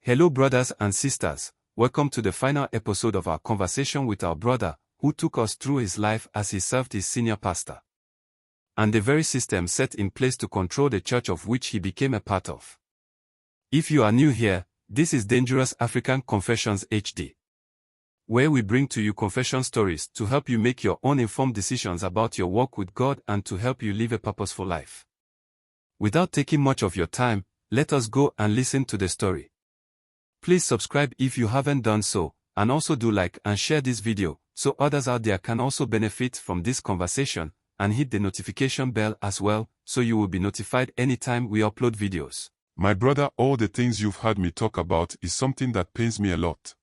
Hello brothers and sisters, welcome to the final episode of our conversation with our brother, who took us through his life as he served his senior pastor, and the very system set in place to control the church of which he became a part of. If you are new here, this is Dangerous African Confessions HD, where we bring to you confession stories to help you make your own informed decisions about your walk with God and to help you live a purposeful life. Without taking much of your time, let us go and listen to the story. Please subscribe if you haven't done so, and also do like and share this video, so others out there can also benefit from this conversation, and hit the notification bell as well, so you will be notified anytime we upload videos. My brother, all the things you've heard me talk about is something that pains me a lot.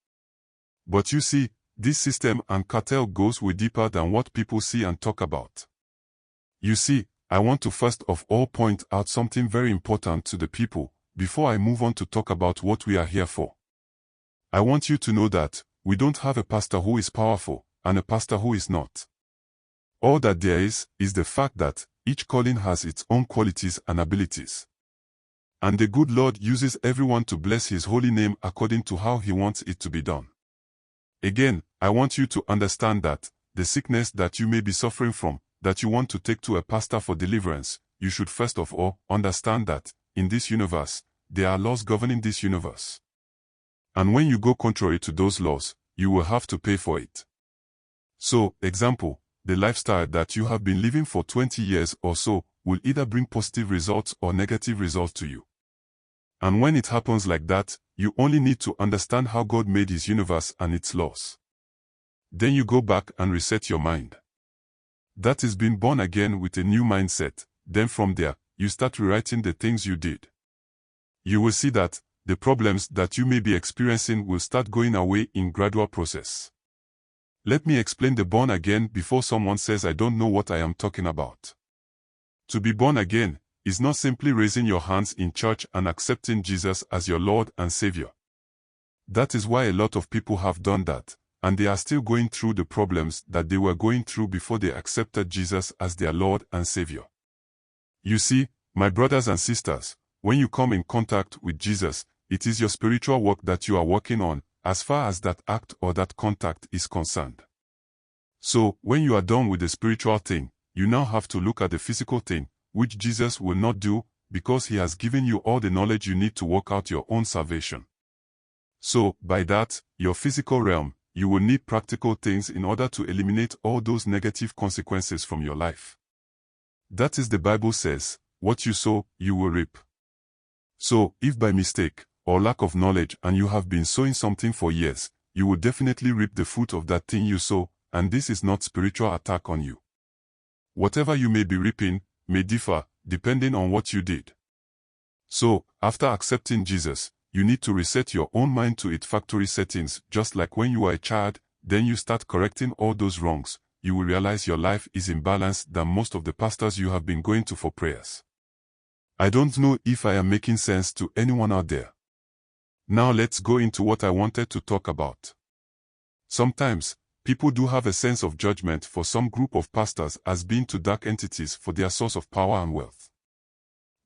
But you see, this system and cartel goes way deeper than what people see and talk about. You see, I want to first of all point out something very important to the people, before I move on to talk about what we are here for. I want you to know that we don't have a pastor who is powerful and a pastor who is not. All that there is the fact that each calling has its own qualities and abilities. And the good Lord uses everyone to bless His holy name according to how He wants it to be done. Again, I want you to understand that the sickness that you may be suffering from, that you want to take to a pastor for deliverance, you should first of all understand that in this universe, there are laws governing this universe. And when you go contrary to those laws, you will have to pay for it. So, example, the lifestyle that you have been living for 20 years or so will either bring positive results or negative results to you. And when it happens like that, you only need to understand how God made His universe and its laws. Then you go back and reset your mind. That is being born again with a new mindset. Then from there, you start rewriting the things you did. You will see that the problems that you may be experiencing will start going away in gradual process. Let me explain the born again before someone says I don't know what I am talking about. To be born again is not simply raising your hands in church and accepting Jesus as your Lord and Savior. That is why a lot of people have done that, and they are still going through the problems that they were going through before they accepted Jesus as their Lord and Savior. You see, my brothers and sisters, when you come in contact with Jesus, it is your spiritual work that you are working on, as far as that act or that contact is concerned. So, when you are done with the spiritual thing, you now have to look at the physical thing, which Jesus will not do, because He has given you all the knowledge you need to work out your own salvation. So, by that, your physical realm, you will need practical things in order to eliminate all those negative consequences from your life. That is, the Bible says, what you sow, you will reap. So, if by mistake, or lack of knowledge and you have been sowing something for years, you will definitely reap the fruit of that thing you sow, and this is not spiritual attack on you. Whatever you may be reaping, may differ, depending on what you did. So, after accepting Jesus, you need to reset your own mind to its factory settings, just like when you were a child, then you start correcting all those wrongs. You will realize your life is in balance than most of the pastors you have been going to for prayers. I don't know if I am making sense to anyone out there. Now let's go into what I wanted to talk about. Sometimes, people do have a sense of judgment for some group of pastors as being too dark entities for their source of power and wealth.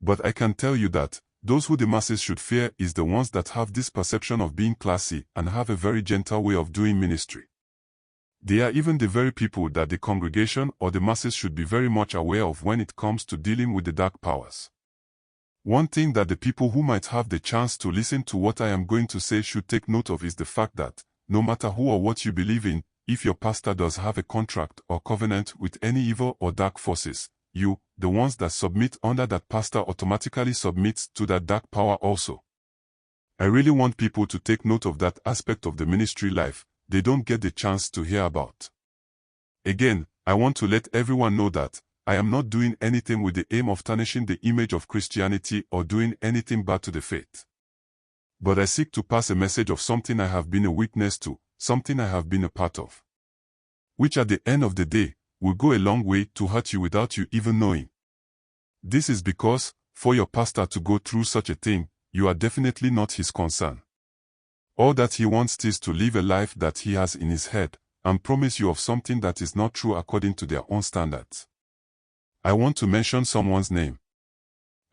But I can tell you that those who the masses should fear is the ones that have this perception of being classy and have a very gentle way of doing ministry. They are even the very people that the congregation or the masses should be very much aware of when it comes to dealing with the dark powers. One thing that the people who might have the chance to listen to what I am going to say should take note of is the fact that, no matter who or what you believe in, if your pastor does have a contract or covenant with any evil or dark forces, you, the ones that submit under that pastor, automatically submit to that dark power also. I really want people to take note of that aspect of the ministry life they don't get the chance to hear about. Again, I want to let everyone know that I am not doing anything with the aim of tarnishing the image of Christianity or doing anything bad to the faith. But I seek to pass a message of something I have been a witness to, something I have been a part of, which at the end of the day will go a long way to hurt you without you even knowing. This is because, for your pastor to go through such a thing, you are definitely not his concern. All that he wants is to live a life that he has in his head, and promise you of something that is not true according to their own standards. I want to mention someone's name.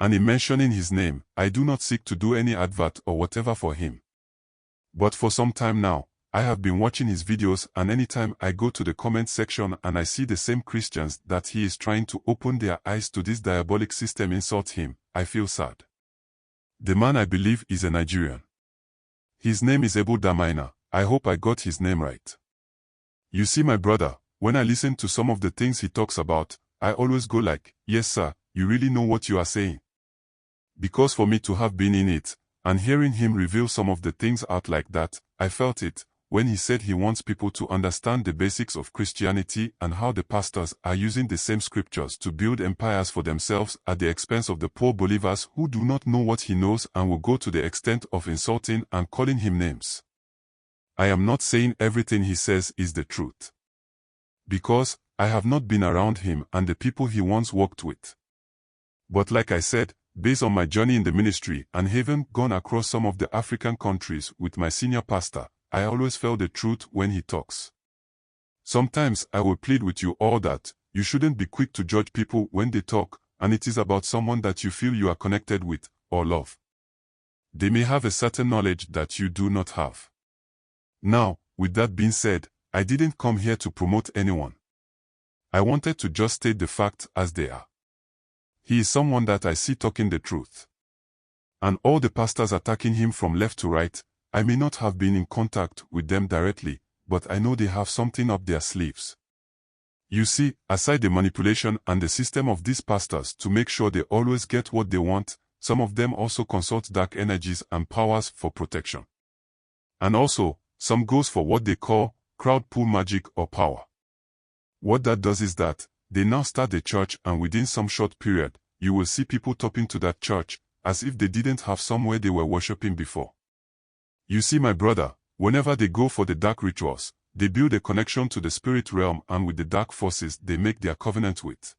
And in mentioning his name, I do not seek to do any advert or whatever for him. But for some time now, I have been watching his videos, and anytime I go to the comment section and I see the same Christians that he is trying to open their eyes to this diabolic system insult him, I feel sad. The man, I believe, is a Nigerian. His name is Ebu Damina. I hope I got his name right. You see, my brother, when I listen to some of the things he talks about, I always go like, yes sir, you really know what you are saying. Because for me to have been in it, and hearing him reveal some of the things out like that, I felt it, when he said he wants people to understand the basics of Christianity and how the pastors are using the same scriptures to build empires for themselves at the expense of the poor believers who do not know what he knows and will go to the extent of insulting and calling him names. I am not saying everything he says is the truth, because I have not been around him and the people he once worked with. But like I said, based on my journey in the ministry and having gone across some of the African countries with my senior pastor, I always felt the truth when he talks. Sometimes I will plead with you all that you shouldn't be quick to judge people when they talk, and it is about someone that you feel you are connected with or love. They may have a certain knowledge that you do not have. Now, with that being said, I didn't come here to promote anyone. I wanted to just state the facts as they are. He is someone that I see talking the truth. And all the pastors attacking him from left to right, I may not have been in contact with them directly, but I know they have something up their sleeves. You see, aside the manipulation and the system of these pastors to make sure they always get what they want, some of them also consult dark energies and powers for protection. And also, some goes for what they call crowd pull magic or power. What that does is that they now start the church, and within some short period, you will see people topping to that church, as if they didn't have somewhere they were worshipping before. You see, my brother, whenever they go for the dark rituals, they build a connection to the spirit realm, and with the dark forces they make their covenant with.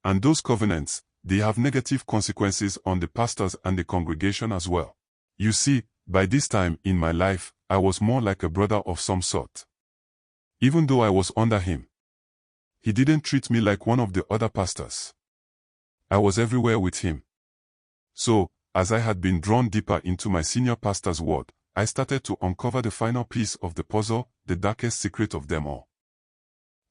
And those covenants, they have negative consequences on the pastors and the congregation as well. You see, by this time in my life, I was more like a brother of some sort. Even though I was under him, he didn't treat me like one of the other pastors. I was everywhere with him. So, as I had been drawn deeper into my senior pastor's word, I started to uncover the final piece of the puzzle, the darkest secret of them all.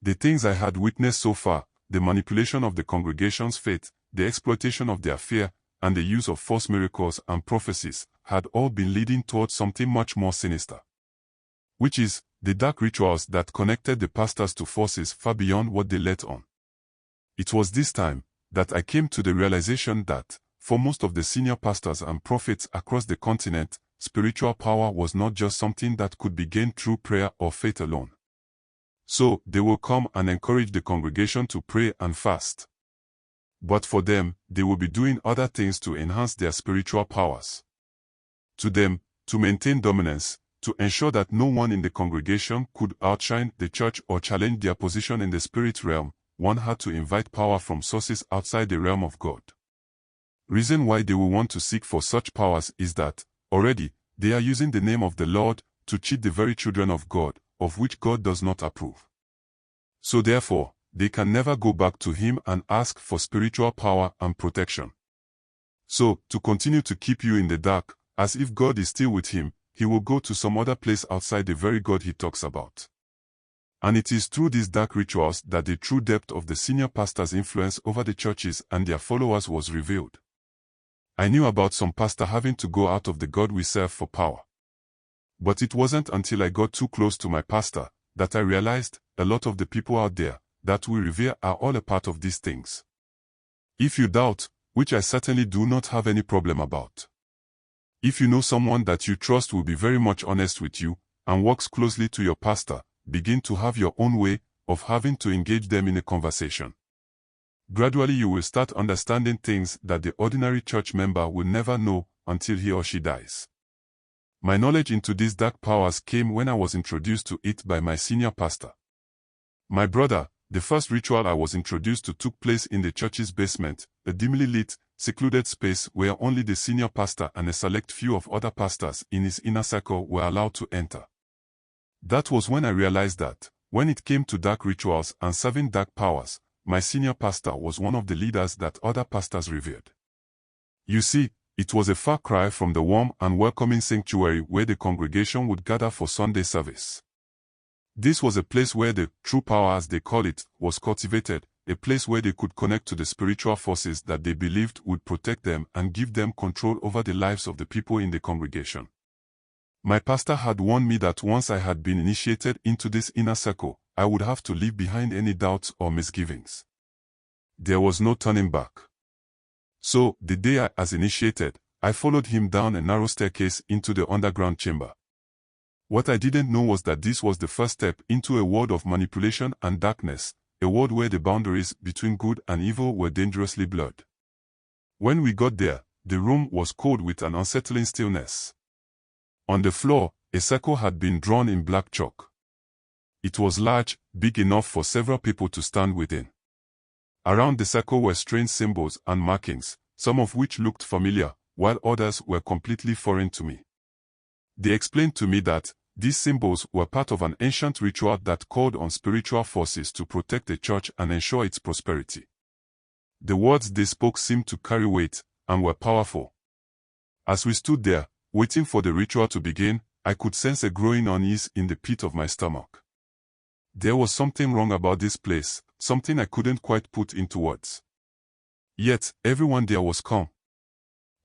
The things I had witnessed so far, the manipulation of the congregation's faith, the exploitation of their fear, and the use of false miracles and prophecies, had all been leading towards something much more sinister. Which is, the dark rituals that connected the pastors to forces far beyond what they let on. It was this time that I came to the realization that, for most of the senior pastors and prophets across the continent, spiritual power was not just something that could be gained through prayer or faith alone. So, they will come and encourage the congregation to pray and fast. But for them, they will be doing other things to enhance their spiritual powers. To them, to maintain dominance, to ensure that no one in the congregation could outshine the church or challenge their position in the spirit realm, one had to invite power from sources outside the realm of God. Reason why they will want to seek for such powers is that, already, they are using the name of the Lord to cheat the very children of God, of which God does not approve. So therefore, they can never go back to Him and ask for spiritual power and protection. So, to continue to keep you in the dark, as if God is still with him, he will go to some other place outside the very God he talks about. And it is through these dark rituals that the true depth of the senior pastor's influence over the churches and their followers was revealed. I knew about some pastor having to go out of the God we serve for power. But it wasn't until I got too close to my pastor that I realized a lot of the people out there that we revere are all a part of these things. If you doubt, which I certainly do not have any problem about. If you know someone that you trust will be very much honest with you and works closely to your pastor, begin to have your own way of having to engage them in a conversation. Gradually you will start understanding things that the ordinary church member will never know until he or she dies. My knowledge into these dark powers came when I was introduced to it by my senior pastor. My brother, the first ritual I was introduced to took place in the church's basement, a dimly lit, secluded space where only the senior pastor and a select few of other pastors in his inner circle were allowed to enter. That was when I realized that, when it came to dark rituals and serving dark powers, my senior pastor was one of the leaders that other pastors revered. You see, It was a far cry from the warm and welcoming sanctuary where the congregation would gather for Sunday service. This was a place where the true power, as they call it, was cultivated, a place where they could connect to the spiritual forces that they believed would protect them and give them control over the lives of the people in the congregation. My pastor had warned me that once I had been initiated into this inner circle, I would have to leave behind any doubts or misgivings. There was no turning back. So, the day I was initiated, I followed him down a narrow staircase into the underground chamber. What I didn't know was that this was the first step into a world of manipulation and darkness, a world where the boundaries between good and evil were dangerously blurred. When we got there, the room was cold with an unsettling stillness. On the floor, a circle had been drawn in black chalk. It was large, big enough for several people to stand within. Around the circle were strange symbols and markings, some of which looked familiar, while others were completely foreign to me. They explained to me that these symbols were part of an ancient ritual that called on spiritual forces to protect the church and ensure its prosperity. The words they spoke seemed to carry weight and were powerful. As we stood there, waiting for the ritual to begin, I could sense a growing unease in the pit of my stomach. There was something wrong about this place, something I couldn't quite put into words. Yet, everyone there was calm.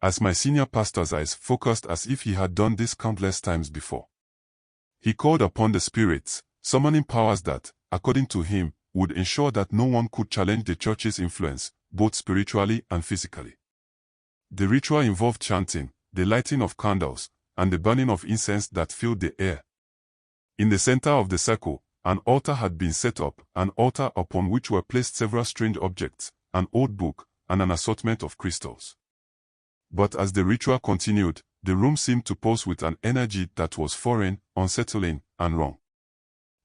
As my senior pastor's eyes focused as if he had done this countless times before. He called upon the spirits, summoning powers that, according to him, would ensure that no one could challenge the church's influence, both spiritually and physically. The ritual involved chanting, the lighting of candles, and the burning of incense that filled the air. In the center of the circle, an altar had been set up, an altar upon which were placed several strange objects, an old book, and an assortment of crystals. But as the ritual continued, the room seemed to pulse with an energy that was foreign, unsettling, and wrong.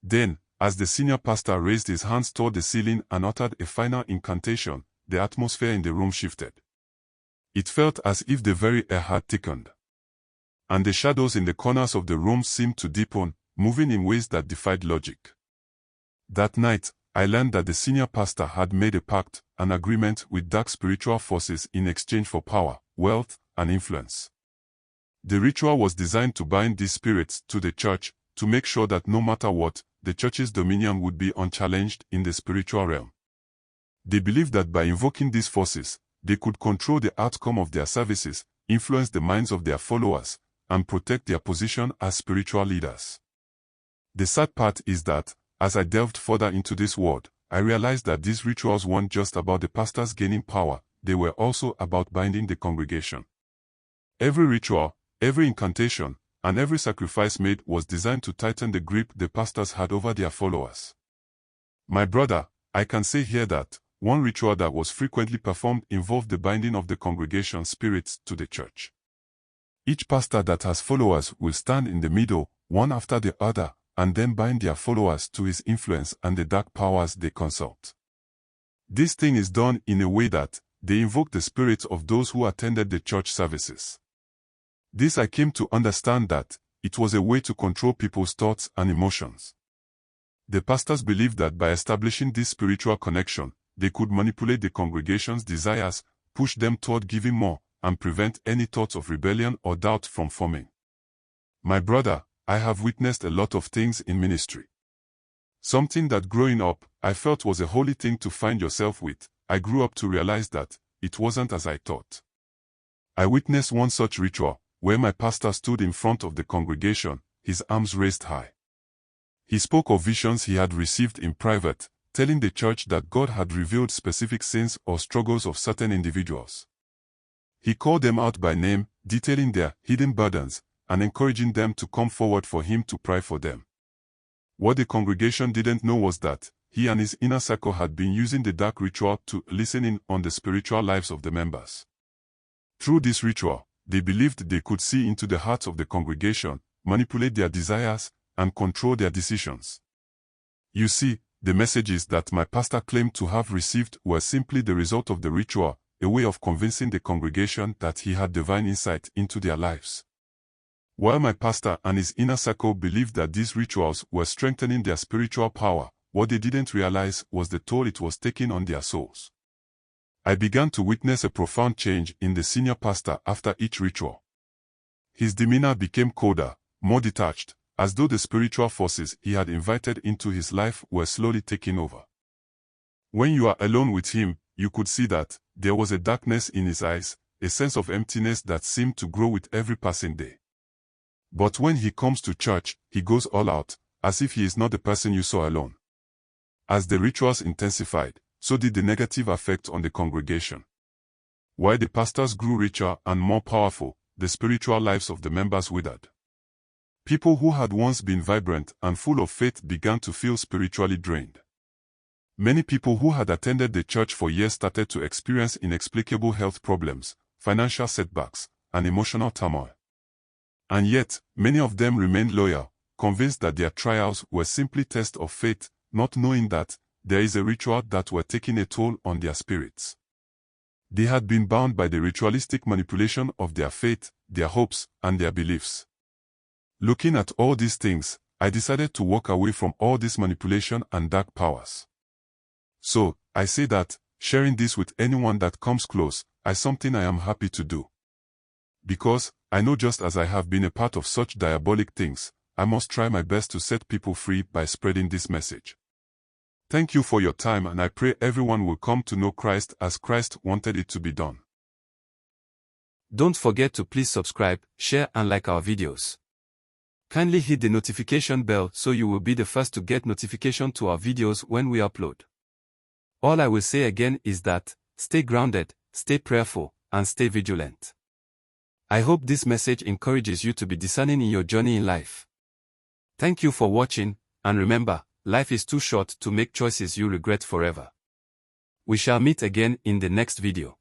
Then, as the senior pastor raised his hands toward the ceiling and uttered a final incantation, the atmosphere in the room shifted. It felt as if the very air had thickened. And the shadows in the corners of the room seemed to deepen, moving in ways that defied logic. That night, I learned that the senior pastor had made a pact, an agreement with dark spiritual forces in exchange for power, wealth, and influence. The ritual was designed to bind these spirits to the church, to make sure that no matter what, the church's dominion would be unchallenged in the spiritual realm. They believed that by invoking these forces, they could control the outcome of their services, influence the minds of their followers, and protect their position as spiritual leaders. The sad part is that, as I delved further into this world, I realized that these rituals weren't just about the pastors gaining power, they were also about binding the congregation. Every ritual, every incantation, and every sacrifice made was designed to tighten the grip the pastors had over their followers. My brother, I can say here that one ritual that was frequently performed involved the binding of the congregation's spirits to the church. Each pastor that has followers will stand in the middle, one after the other, and then bind their followers to his influence and the dark powers they consult. This thing is done in a way that they invoke the spirits of those who attended the church services. This I came to understand that it was a way to control people's thoughts and emotions. The pastors believed that by establishing this spiritual connection, they could manipulate the congregation's desires, push them toward giving more, and prevent any thoughts of rebellion or doubt from forming. My brother, I have witnessed a lot of things in ministry. Something that growing up, I felt was a holy thing to find yourself with, I grew up to realize that it wasn't as I thought. I witnessed one such ritual, where my pastor stood in front of the congregation, his arms raised high. He spoke of visions he had received in private, telling the church that God had revealed specific sins or struggles of certain individuals. He called them out by name, detailing their hidden burdens, and encouraging them to come forward for him to pray for them. What the congregation didn't know was that he and his inner circle had been using the dark ritual to listen in on the spiritual lives of the members. Through this ritual, they believed they could see into the hearts of the congregation, manipulate their desires, and control their decisions. You see, the messages that my pastor claimed to have received were simply the result of the ritual, a way of convincing the congregation that he had divine insight into their lives. While my pastor and his inner circle believed that these rituals were strengthening their spiritual power, what they didn't realize was the toll it was taking on their souls. I began to witness a profound change in the senior pastor after each ritual. His demeanor became colder, more detached, as though the spiritual forces he had invited into his life were slowly taking over. When you are alone with him, you could see that there was a darkness in his eyes, a sense of emptiness that seemed to grow with every passing day. But when he comes to church, he goes all out, as if he is not the person you saw alone. As the rituals intensified, so did the negative effect on the congregation. While the pastors grew richer and more powerful, the spiritual lives of the members withered. People who had once been vibrant and full of faith began to feel spiritually drained. Many people who had attended the church for years started to experience inexplicable health problems, financial setbacks, and emotional turmoil. And yet, many of them remained loyal, convinced that their trials were simply tests of faith, not knowing that there is a ritual that were taking a toll on their spirits. They had been bound by the ritualistic manipulation of their faith, their hopes, and their beliefs. Looking at all these things, I decided to walk away from all this manipulation and dark powers. So, I say that, sharing this with anyone that comes close, is something I am happy to do. Because, I know just as I have been a part of such diabolic things, I must try my best to set people free by spreading this message. Thank you for your time, and I pray everyone will come to know Christ as Christ wanted it to be done. Don't forget to please subscribe, share and like our videos. Kindly hit the notification bell so you will be the first to get notification to our videos when we upload. All I will say again is that, stay grounded, stay prayerful, and stay vigilant. I hope this message encourages you to be discerning in your journey in life. Thank you for watching, and remember, life is too short to make choices you regret forever. We shall meet again in the next video.